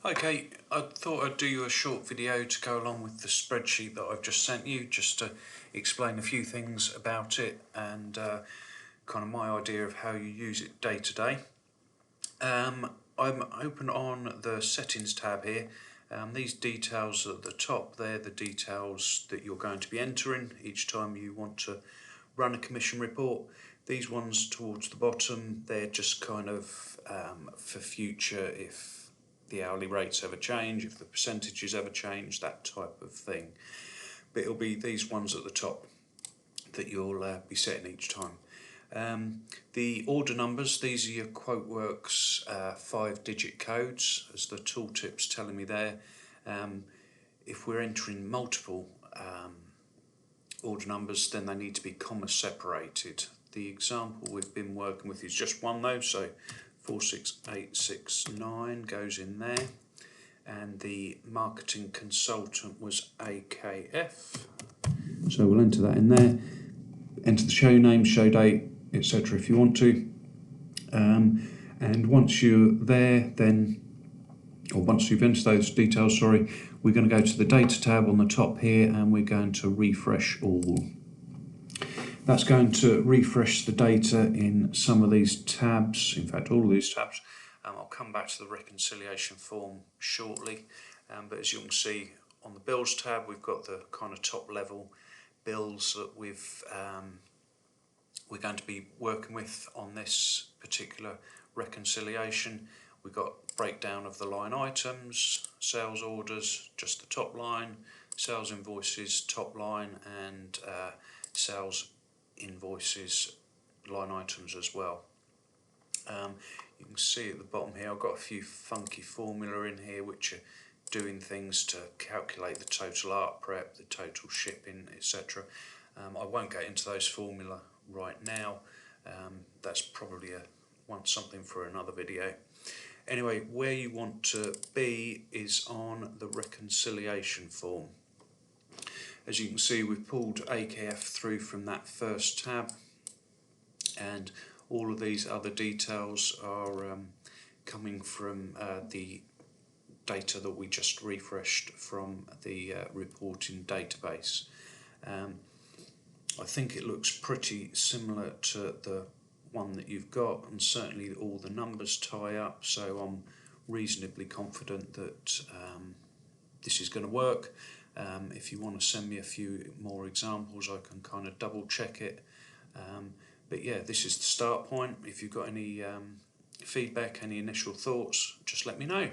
Okay, I thought I'd do you a short video to go along with the spreadsheet that I've just sent you, just to explain a few things about it and kind of my idea of how you use it day to day. I'm open on the settings tab here. These details at the top, they're the details that you're going to be entering each time you want to run a commission report. These ones towards the bottom, they're just kind of for future, if the hourly rates ever change, if the percentages ever change, that type of thing. But it'll be these ones at the top that you'll be setting each time. The order numbers, these are your QuoteWerks 5-digit codes, as the tooltip's telling me there. If we're entering multiple order numbers, then they need to be comma separated. The example we've been working with is just one though, so 46869 goes in there, and the marketing consultant was AKF, so we'll enter that in there. Enter the show name, show date, etc. if you want to, and once you're there, then, or once you've entered those details, sorry, we're going to go to the data tab on the top here, and we're going to refresh all. That's going to refresh the data in some of these tabs, in fact all of these tabs. I'll come back to the reconciliation form shortly, but as you can see on the bills tab, we've got the kind of top level bills that we're going to be working with on this particular reconciliation. We've got breakdown of the line items, sales orders, just the top line, sales invoices, top line, and sales invoices line items as well. You can see at the bottom here I've got a few funky formula in here which are doing things to calculate the total art prep, the total shipping, etc. I won't get into those formula right now. That's probably something for another video. Anyway, where you want to be is on the reconciliation form. As you can see, we've pulled AKF through from that first tab, and all of these other details are coming from the data that we just refreshed from the reporting database. I think it looks pretty similar to the one that you've got, and certainly all the numbers tie up, so I'm reasonably confident that this is going to work. If you want to send me a few more examples, I can kind of double check it. But yeah, this is the start point. If you've got any feedback, any initial thoughts, just let me know.